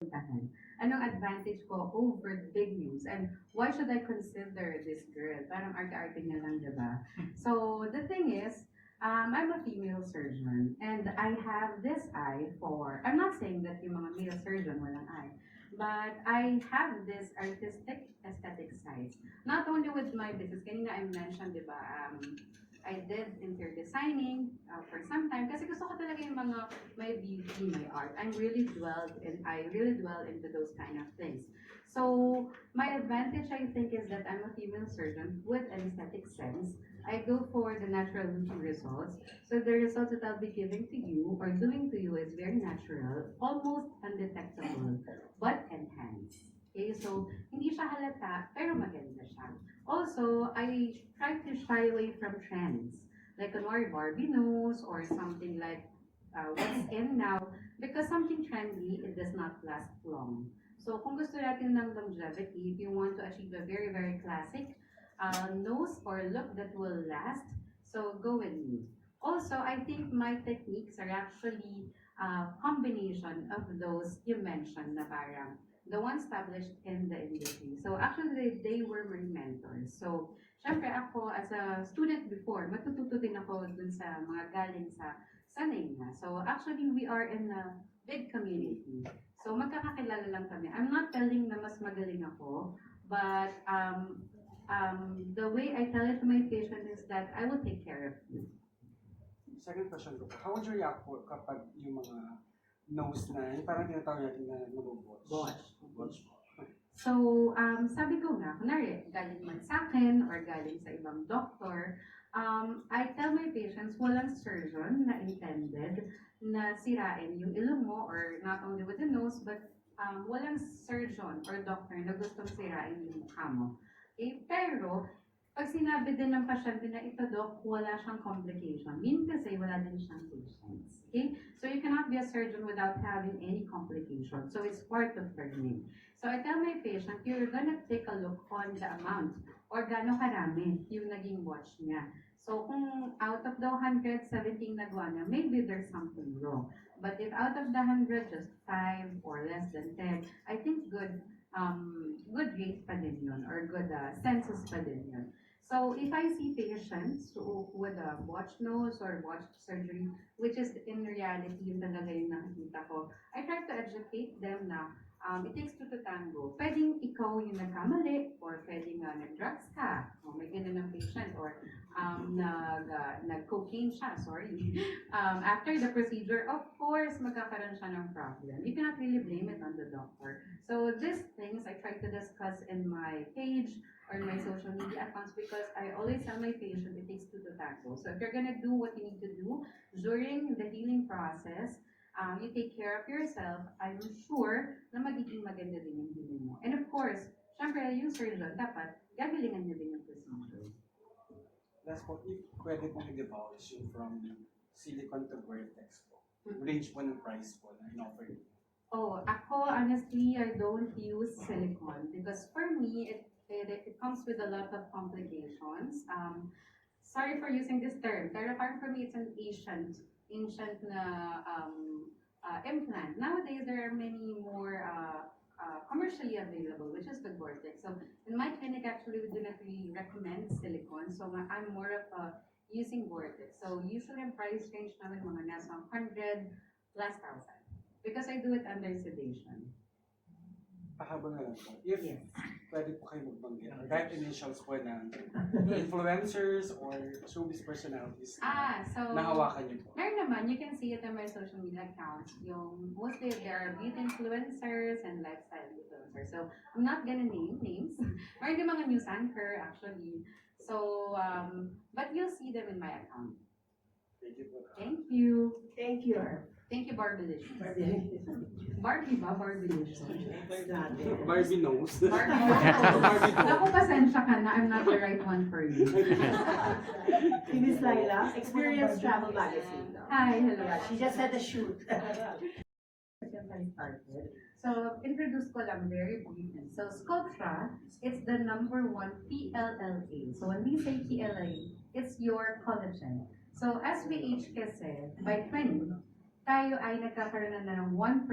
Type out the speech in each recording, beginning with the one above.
puntahan? Anong advantage ko over the big news? And why should I consider this girl? Parang arte-arte niya lang, diba? So, the thing is, I'm a female surgeon and I have this eye for, I'm not saying that yung mga male surgeon walang eye, but I have this artistic aesthetic side. Not only with my business, kanina I mentioned, diba, I did interior designing for some time kasi gusto ko talaga yung mga my beauty, my art. I really dwell into those kind of things. So my advantage I think is that I'm a female surgeon with an aesthetic sense. I go for the natural looking results. So the results that I'll be giving to you or doing to you is very natural, almost undetectable, but enhanced. Okay, so hindi siya halata, pero maganda siya. Also, I try to shy away from trends, like kunwari Barbie nose or something like what's in now, because something trendy, it does not last long. So kung gusto natin ng longevity, if you want to achieve a very, very classic nose or look that will last, so go with me. Also, I think my techniques are actually a combination of those you mentioned na parang the ones established in the industry. So actually, they were my mentors. So, syempre ako, as a student before, matututo din ako dun sa mga galing sa sanay na. So actually, we are in a big community. So magkakakilala lang kami. I'm not telling na mas magaling ako, but the way I tell it to my patient is that I will take care of you. Second question ko po, how would you react po kapag yung mga nose na, yung parang tinatawag natin na nabubotch? Botch. So, sabi ko nga, kunwari, galing man sa akin or galing sa ibang doctor, I tell my patients, walang surgeon na intended na sirain yung ilong mo or not only with the nose, but walang surgeon or doctor na gustong sirain yung mukha mo. Okay? Pero, pag sinabi din ng pasyente na ito, Doc, wala siyang complication, mean kasi wala din siyang patients. Okay? So you cannot be a surgeon without having any complication. So it's part of learning. So I tell my patient, you're gonna take a look on the amount or gaano karami yung naging watch niya. So kung out of the 117 nagawa niya, maybe there's something wrong. But if out of the 100, just 5 or less than 10, I think good rate pa din yun or good census pa din yun. So if I see patients with a watch nose or watch surgery, which is in reality yung talaga yung nakikita ko, I try to educate them na it takes two to tango. Pwedeng ikaw yung nagkamali or pwedeng nag-drugs ka. O may ganun ng patient or nag-cocaine siya, sorry. After the procedure, of course, magkakaroon siya ng problem. You cannot really blame it on the doctor. So these things I try to discuss in my page or my social media accounts because I always tell my patient it takes two to tango. So if you're gonna do what you need to do during the healing process, you take care of yourself, I'm sure na magiging maganda din yung healing mo. And of course, syempre yung surgeon, dapat gagalingan niya din yung procedure. Last po, if pwede pong i-divulge yung from silicone to vertex po, range po ng price po na in-offer niyo. Oh, ako honestly, I don't use silicone because for me, it comes with a lot of complications. Sorry for using this term, pero parang for me, it's an ancient na implant. Nowadays, there are many more commercially available, which is the Vortex. So in my clinic, actually, we do not really recommend silicone. So I'm more of using Vortex. So usually, ang price range namin mga nasa 100 plus thousand because I do it under sedation. Pahabol na lang po. If Yes. pwede po kayo magbanggit, kahit initials po ng influencers or showbiz personalities So na hawakan niyo po. meron naman, you can see it on my social media accounts. Yung mostly there are beauty influencers and lifestyle influencers. So I'm not gonna name names. Meron din mga news anchor actually. So but you'll see them in my account. Thank you po. Thank you. Thank you. Thank you, Barbilicious. Barbie ba? Barbilicious. Barbie knows. Barbie. Naku, pasensya ka na. I'm not the right one for you. Miss Laila, Experience Travel Magazine. Hi, hello. Yeah, she just had a shoot. So, introduce ko lang very briefly. So, Sculptra, it's the #1 PLLA. So, when we say PLLA, it's your collagen. So, as we age kasi, by 20, tayo ay nagkakaroon na ng 1%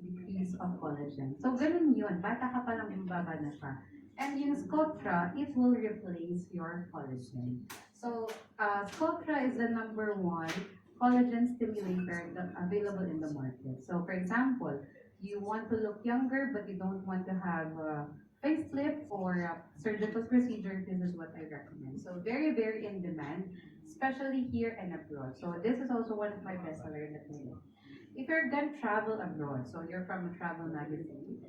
decrease of collagen. So, ganun yun. Bata ka pa lang, bumaba na siya. And yung Sculptra, it will replace your collagen. So, Sculptra is the #1 collagen stimulator that's available in the market. So, for example, you want to look younger but you don't want to have a facelift or a surgical procedure, this is what I recommend. So, very, very in demand, especially here and abroad. So, this is also one of my bestsellers that I know. If you're gonna travel abroad, so you're from a travel magazine,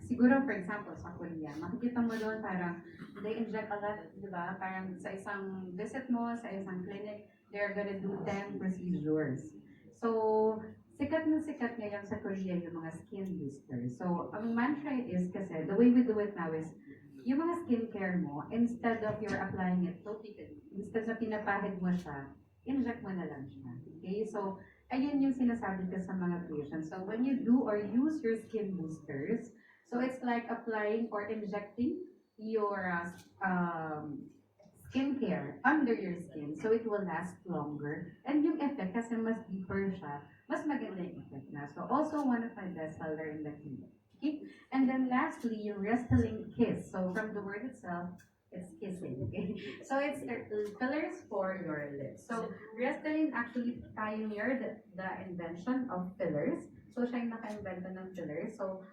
siguro for example sa Korea, makikita mo doon parang they inject a lot, di ba? Parang sa isang visit mo, sa isang clinic, they're gonna do 10 procedures. So, sikat na sikat ngayon sa Korea yung mga skin boosters. So, ang mantra is kasi, the way we do it now is, yung mga skincare mo, instead of you're applying it topically, instead na pinapahid mo siya, inject mo na lang siya. Okay? So, ayun yung sinasabi ko sa mga patients. So, when you do or use your skin boosters, so it's like applying or injecting your skincare under your skin so it will last longer. And yung effect, kasi mas deeper siya, mas maganda yung effect na. So, also one of my bestseller in the clinic. Okay? And then lastly, yung Restylane Kiss. So, from the word itself, it's kissing, okay? So, it's fillers for your lips. So, Restylane actually pioneered the invention of fillers. So, siya yung naka-invento ng fillers. So,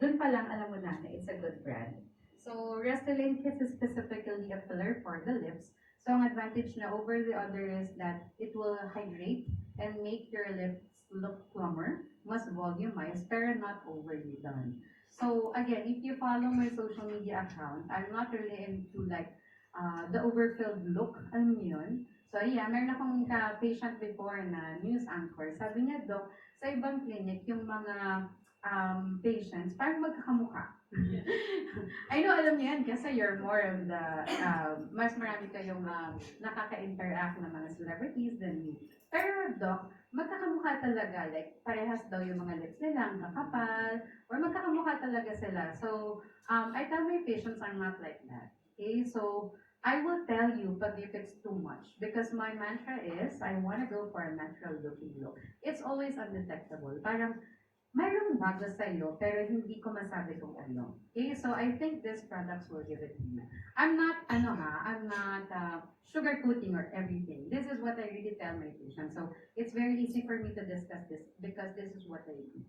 dun pa lang alam mo na it's a good brand. So, Restylane Kiss is specifically a filler for the lips. So, ang advantage na over the other is that it will hydrate and make your lips look plumper, mas volumized, pero not overly done. So, again, if you follow my social media account, I'm not really into like the overfilled look, alam niyo yun? So, yeah, meron akong patient before na news anchor. Sabi niya, Doc, sa ibang clinic, yung mga patients, parang magkakamukha. I know, alam niyo yan, kasi you're more of the, mas marami kayong nakaka-interact ng mga celebrities than me. Pero, Doc, magkakamukha talaga, like, parehas daw yung mga lips nila, ang kakapal, or magkakamukha talaga sila. So, I tell my patients I'm not like that. Okay, so, I will tell you, but if it's too much, because my mantra is, I want to go for a natural looking look. It's always undetectable. Parang, mayroong bago sa'yo, pero hindi ko masabi kung ano. Okay, so I think these products will give it to you. I'm not, I'm not sugarcoating or everything. This is what I really tell my patients. So it's very easy for me to discuss this because this is what I do.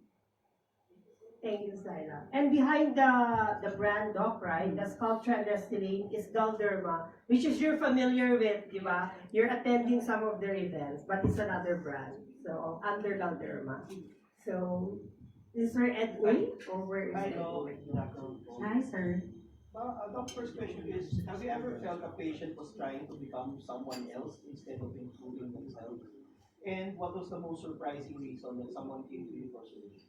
Thank you, Slyla. And behind the brand, Doc, right, the Sculptra and Restylane is Galderma, which is you're familiar with, di ba? You're attending some of their events, but it's another brand. So, under Galderma. So, is there Ed Uy? Or where is Hi, Ed Doc. Uy? Hi, sir. Doc, first question is, have you ever felt a patient was trying to become someone else instead of improving themselves? And what was the most surprising reason that someone came to you for surgery?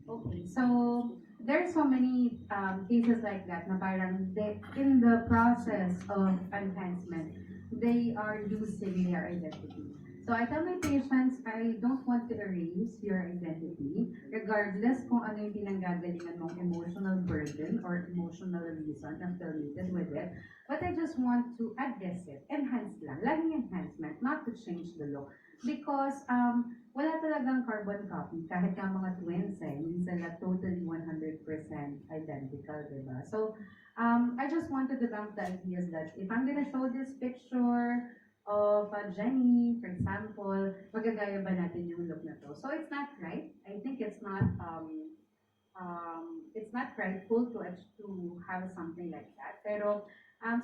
Okay, so there's so many cases like that na parang in the process of enhancement, they are losing their identity. So I tell my patients, I don't want to erase your identity, regardless kung ano yung pinanggagalingan mong emotional burden or emotional reason affiliated with it. But I just want to address it, enhance lang, laging enhancement, not to change the look. Because wala talagang carbon copy, kahit nga mga twins hindi sila totally 100% identical, diba? So, I just want to debunk the ideas that if I'm gonna show this picture of Jenny, for example, magagaya ba natin yung look na to? So, it's not right. I think it's not rightful to have something like that. Pero,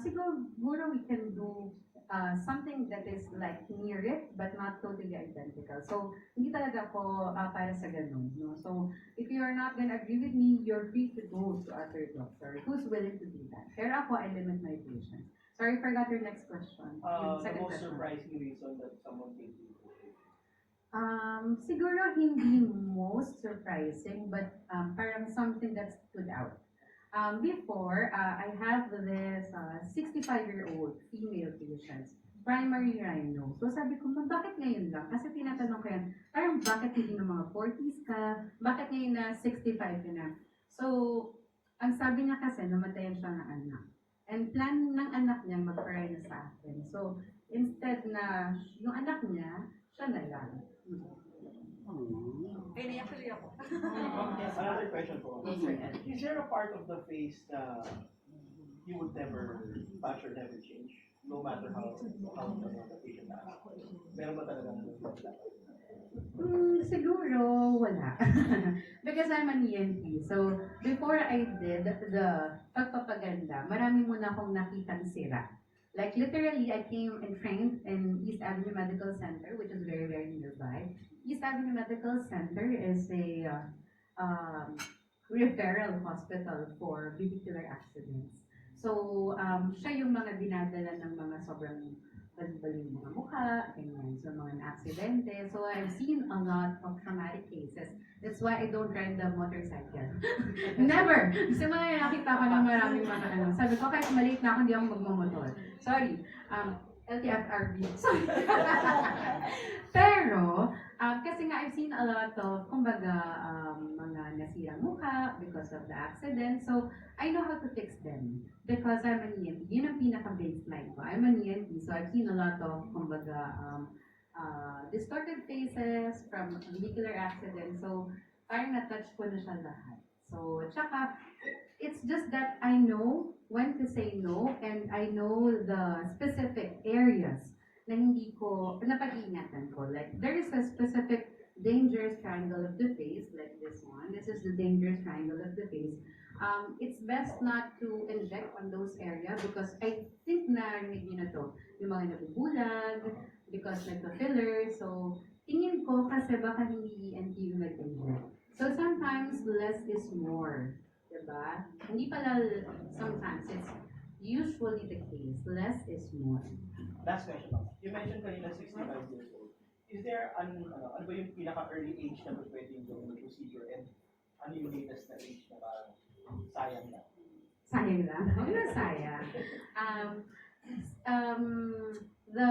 siguro we can do something that is like near it but not totally identical. So, hindi talaga ako para sa ganun. No? So, if you're not gonna agree with me, you're free to go to other doctor who's willing to do that. Pero ako, I limit my patients. Sorry, forgot your next question. Yung The second most question. surprising reason that someone came to you for surgery? Siguro hindi most surprising, but parang something that stood out. Before, I have this 65-year-old female patient, primary rhino. So sabi ko, bakit ngayon lang? Kasi tinatanong ko yan, parang bakit hindi ng mga 40s ka? Bakit ngayon na 65 ka na? So, ang sabi niya kasi, namatayan siya ng anak. And plan ng anak niya mag-pray na sa akin. So, instead na yung anak niya, siya na lang. Ay, naiyak-tuloy ako. Another question po. Yes, sir. Ed. Is there a part of the face na you would never touch or never change? No matter how the patient asks. Meron ba talaga Siguro wala. Because I'm an ENT. So, before I did the pagpapaganda, marami muna akong nakitang sira. Like literally, I came and trained in East Avenue Medical Center, which is very, very nearby. East Avenue Medical Center is a referral hospital for vehicular accidents. So, siya yung mga dinadala ng mga sobrang bali-bali mga mukha, ganyan, so mga aksidente. So, I've seen a lot of traumatic cases. That's why I don't ride the motorcycle. Never! Kasi mga nakita ko ng maraming mga ano. Sabi ko, kahit maliit na ako, hindi ako magmamotor. Sorry. LTFRB. Sorry. Pero, kasi nga, I've seen a lot of, kumbaga, mga nasirang mukha because of the accident. So, I know how to fix them because I'm an ENT. Yun ang pinaka-baseline ko. I'm an ENT, so I've seen a lot of, kumbaga, distorted faces from vehicular accidents. So, parang na-touch ko na siya lahat. So, tsaka, it's just that I know when to say no and I know the specific areas na hindi ko, napag-iingatan ko. Like, there is a specific dangerous triangle of the face, like this one. This is the dangerous triangle of the face. It's best not to inject on those areas because I think narinig niyo na to, yung mga nabubulag, because nagpa-filler. So, tingin ko kasi baka hindi ENT yung nag-inject. So, sometimes less is more. Diba? Hindi pala sometimes, it's usually the case. Less is more. Last question. You mentioned kanina 65 years old. Is there ano ba yung pinaka-early age na pwedeng gawin ng procedure and ano yung latest na age na parang sayang na? Sayang lang. Huwag na sayang. The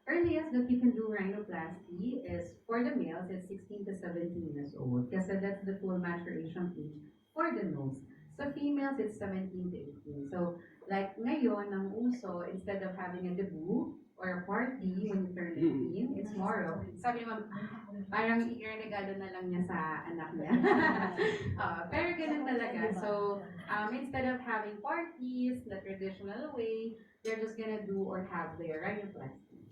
earliest that you can do rhinoplasty is for the males, it's 16 to 17 years old. Kasi that's the full maturation age for the nose. Sa females, it's 17 to 18. So, like ngayon, ang uso, instead of having a debut or a party when you turn 18, it's more of, sabi ni ma'am, parang i-regalo na lang niya sa anak niya. Pero ganun talaga. So, instead of having parties the traditional way, they're just gonna do or have their rhinoplasty.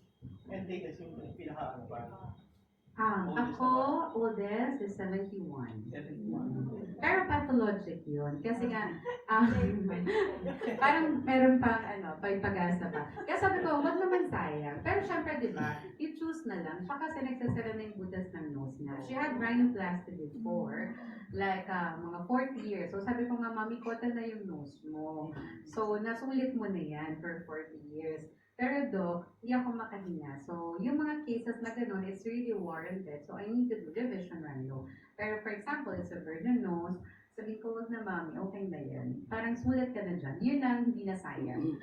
And latest yung pinaka ano ba? Ako, oldest is 71. 71. Pero pathologic yun. Kasi nga, parang meron pang pag-asa pa. Kaya sabi ko, wag naman sayang. Pero syempre, di ba, you choose na lang. Siya kasi nagsasara na yung butas ng nose niya. She had rhinoplasty before, like mga 40 years. So sabi ko nga, mami, kota na yung nose mo. So nasulit mo na yan for 40 years. Pero Doc, hindi ako makahinga. So, yung mga cases na gano'n, it's really warranted. So, I need to do revision rhino. Pero for example, it's a virgin nose. Sabi ko, wag na mami, okay na yan. Parang sulat ka na dyan. Yun lang, hindi na sayang.